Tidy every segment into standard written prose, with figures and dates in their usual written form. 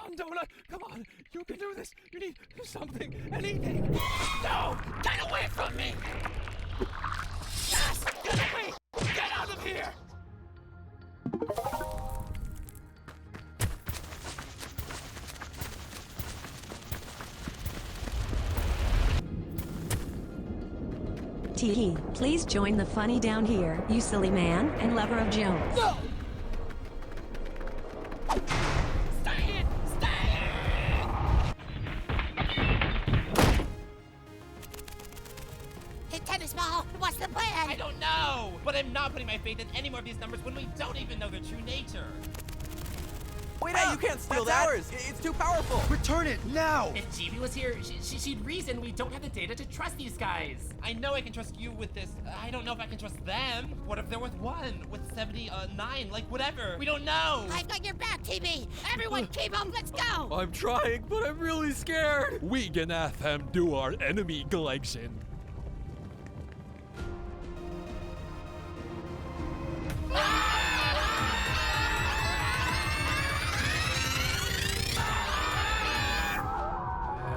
on, Donut. Come on. You can do this. You need something. Anything. No! Get away from me! Yes! Get away! Get out of here! T.E., please join the funny down here, you silly man and lover of Jones. No! Stay in! Stay in! Hey, tennis ball, what's the plan? I don't know! But I'm not putting my faith in any more of these numbers when we don't even know their true nature. Wait up! You can't steal that! Ours. It's too powerful! Return it, now! If GB was here, she'd reason we don't have the data to trust these guys. I know I can trust you with this. I don't know if I can trust them. What if they're with 1, with 79, like whatever? We don't know! I've got your back, TB! Everyone keep up, let's go! I'm trying, but I'm really scared. We gonna them do our enemy collection.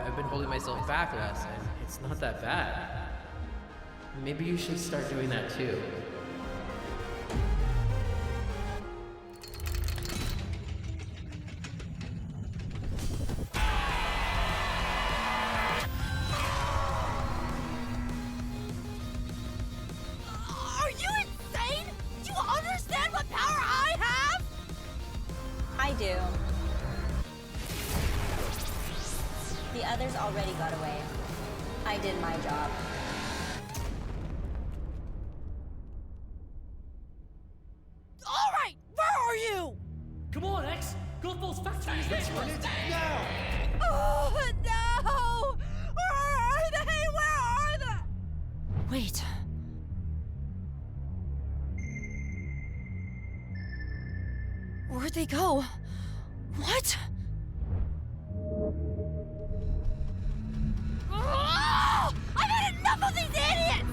I've been holding myself back, Les, and it's not that bad. Maybe you should start doing that too. Are you insane? Do you understand what power I have? I do. The others already got away. I did my job. All right, where are you? Come on, X! Goldball's factory is returning Now! Oh, no! Where are they? Where are they? Wait. Where'd they go? What? Oh, I've had enough of these idiots!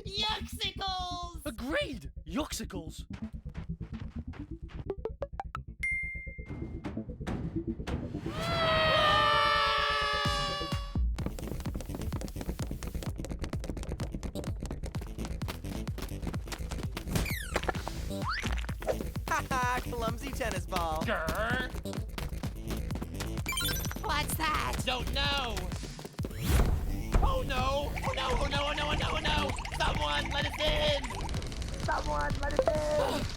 Yuxicles! Agreed! Yuxicles! Haha, clumsy tennis ball. Grr. What's that? Don't know! Oh no! Oh no! Oh no! Oh no! Oh no! Oh no! Someone let us in!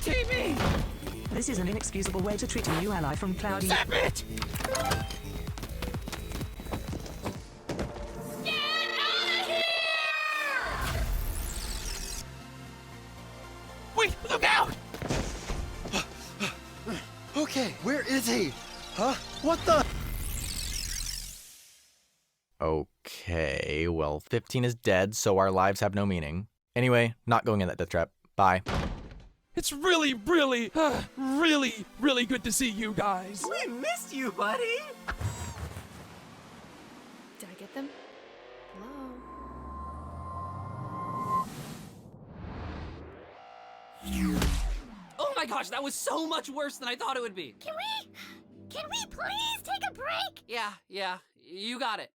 TV! This is an inexcusable way to treat a new ally from Cloudy. Zap it! Get out of here! Wait! Look out! Okay, where is he? Huh? What the? Okay, well, 15 is dead, so our lives have no meaning. Anyway, not going in that death trap. Bye. It's really good to see you guys. We missed you, buddy! Did I get them? Hello? Oh my gosh, that was so much worse than I thought it would be. Can we please take a break? Yeah, you got it.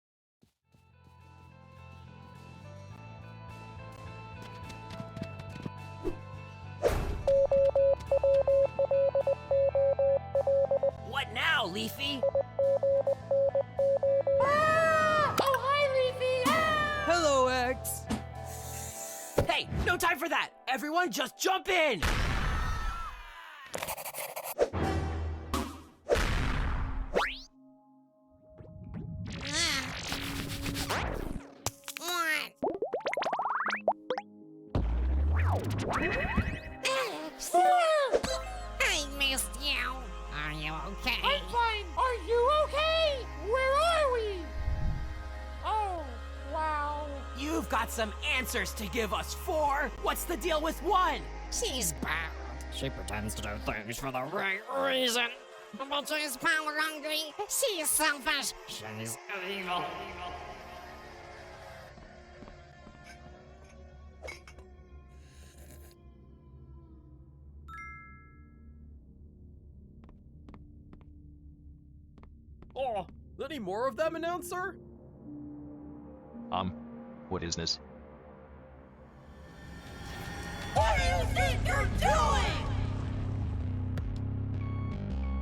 What now, Leafy? Ah! Oh, hi, Leafy! Ah! Hello, X. Hey, no time for that. Everyone just jump in. I missed you. Are you okay? I'm fine. Are you okay? Where are we? Oh, wow. You've got some answers to give us, 4. What's the deal with 1? She's bad. She pretends to do things for the right reason. But she's power hungry. She's selfish. She's evil. Any more of them, Announcer? What is this? What do you think you're doing?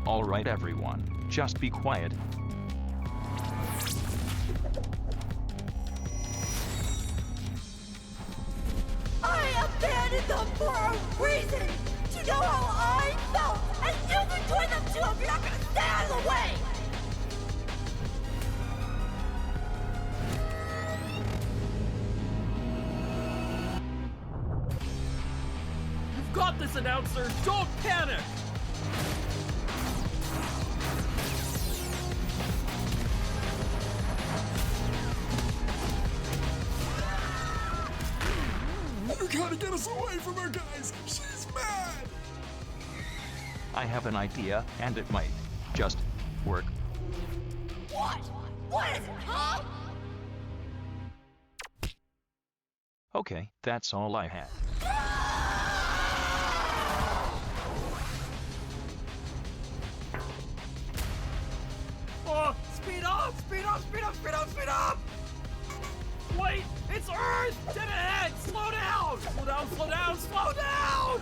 All right, everyone, just be quiet. I abandoned them for a reason! To know how I felt! And you can join them too if you're not gonna stay out of the way! You've got this, Announcer! Don't panic! You gotta get us away from her, guys! She's mad! I have an idea, and it might just work. What? What is it, huh? Okay, that's all I had. Oh, speed up! Speed up! Speed up! Speed up! Speed up! Wait! It's Earth! Dead ahead! Slow down! Slow down! Slow down! Slow down!